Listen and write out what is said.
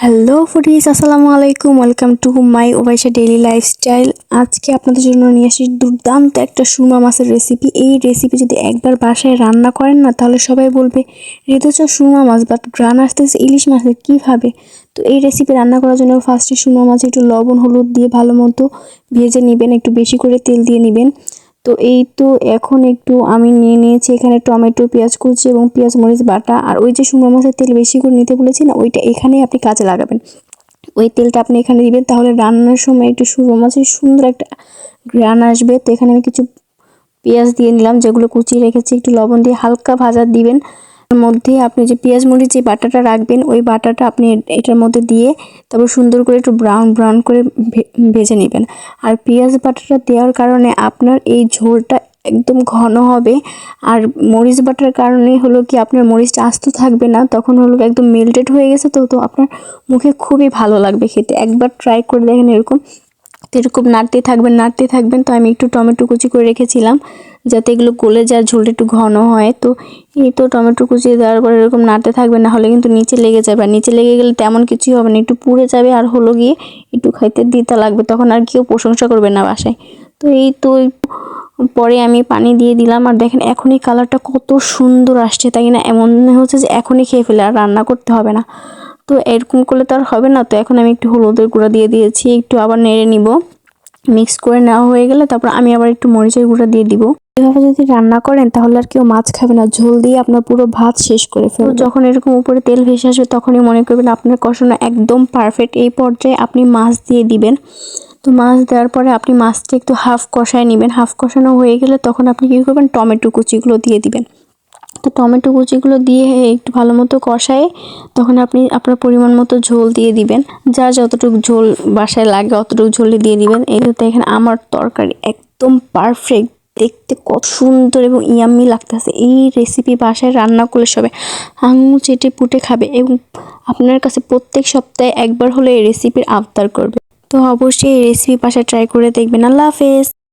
Hello foodies, আসসালামু আলাইকুম। Welcome to my Obaisha daily lifestyle. আজকে আপনাদের জন্য নিয়ে আসি দুর্দান্ত একটা সুরমা মাছের রেসিপি। এই রেসিপি যদি একবার বাসায় রান্না করেন না, তাহলে সবাই বলবে ঋতুচা সুরমা মাছ, বাট গ্রান আসতেছে ইলিশ মাছের কীভাবে। তো এই রেসিপি রান্না করার জন্য ফার্স্টে সুরমা মাছ একটু লবণ হলুদ দিয়ে ভালো মতো ভেজে নেবেন, একটু বেশি করে তেল দিয়ে নেবেন। তো এই তো এখন একটু আমি নিয়ে নিয়েছি এখানে টমেটো, পেঁয়াজ কুচি এবং পেঁয়াজ মরিচ বাটা। আর ওই যে সুরমা মাছের তেল বেশি করে নিতে বলেছি না, ওইটা এখানেই আপনি কাজে লাগাবেন। ওই তেলটা আপনি এখানে দিবেন, তাহলে রান্নার সময় একটু সুরমা মাছের সুন্দর একটা ঘ্রাণ আসবে। তো এখানে আমি কিছু পেঁয়াজ দিয়ে নিলাম, যেগুলো কুচিয়ে রেখেছি। একটু লবণ দিয়ে হালকা ভাজা দিবেন। এর মধ্যে আপনি যে পেঁয়াজ মরিচ যে বাটাটা রাখবেন, ওই বাটাটা আপনি এটার মধ্যে দিয়ে তারপর সুন্দর করে একটু ব্রাউন ব্রাউন করে ভেজে নেবেন। আর পেঁয়াজ বাটাটা দেওয়ার কারণে আপনার এই ঝোলটা একদম ঘন হবে। আর মরিচ বাটার কারণে হলো কি আপনার মরিচটা আস্ত থাকবে না, তখন হলো একদম মেল্টেড হয়ে গেছে। তো আপনার মুখে খুবই ভালো লাগবে খেতে। একবার ট্রাই করে দেখেন এরকম। তো এরকম নাড়তে থাকবেন। তো আমি একটু টমেটো কুচি করে রেখেছিলাম যাতে এগুলো গলে যায়, ঝোলটা একটু ঘন হয়। তো এই তো টমেটো কুচি দেওয়ার পর এরকম নাড়তে থাকবেন, না হলে কিন্তু নিচে লেগে যাবে। আর নিচে লেগে গেলে তেমন কিছুই হবে না, একটু পুড়ে যাবে। আর হলো গিয়ে একটু খাইতে দিতে লাগবে, তখন আর কেউ প্রশংসা করবে না বাসায়। তো এই তো পরে আমি পানি দিয়ে দিলাম। আর দেখেন এখনই কালারটা কত সুন্দর আসছে, তাই না? এমন হচ্ছে যে এখনই খেয়ে ফেলে, আর রান্না করতে হবে না। তো এরকম করলে তো আর হবে না। তো এখন আমি একটু হলুদের গুঁড়া দিয়ে দিয়েছি, একটু আবার নেড়ে নিব। মিক্স করে নেওয়া হয়ে গেলে তারপর আমি আবার একটু মরিচের গুঁড়া দিয়ে দিব। এভাবে যদি রান্না করেন তাহলে আর কেউ মাছ খাবে না, ঝোল দিয়ে আপনার পুরো ভাত শেষ করে ফেলবে। যখন এরকম উপরে তেল ভেসে আসবে, তখনই মনে করবেন আপনার কষানো একদম পারফেক্ট। এই পর্যায়ে আপনি মাছ দিয়ে দিবেন। তো মাছ দেওয়ার পরে আপনি মাছটা একটু হাফ কষায় নেবেন। হাফ কষানো হয়ে গেলে তখন আপনি কী করবেন, টমেটো কুচিগুলো দিয়ে দিবেন। তো টমেটো কুচিগুলো দিয়ে একটু ভালো মতো কষায় তখন আপনি আপনার পরিমাণ মতো ঝোল দিয়ে দিবেন। যার যতটুকু ঝোল বাসায় লাগে অতটুকু ঝোলই দিয়ে দিবেন। এই তো এখানে আমার তরকারি একদম পারফেক্ট, দেখতে কত সুন্দর এবং ইয়াম্মি লাগতেছে। এই রেসিপি বাসায় রান্না করলে সবাই আঙুল চেটে পুটে খাবে এবং আপনার কাছে প্রত্যেক সপ্তাহে একবার হলে এই রেসিপির আবদার করবে। তো অবশ্যই এই রেসিপি বাসায় ট্রাই করে দেখবেন। আল্লাহ হাফেজ।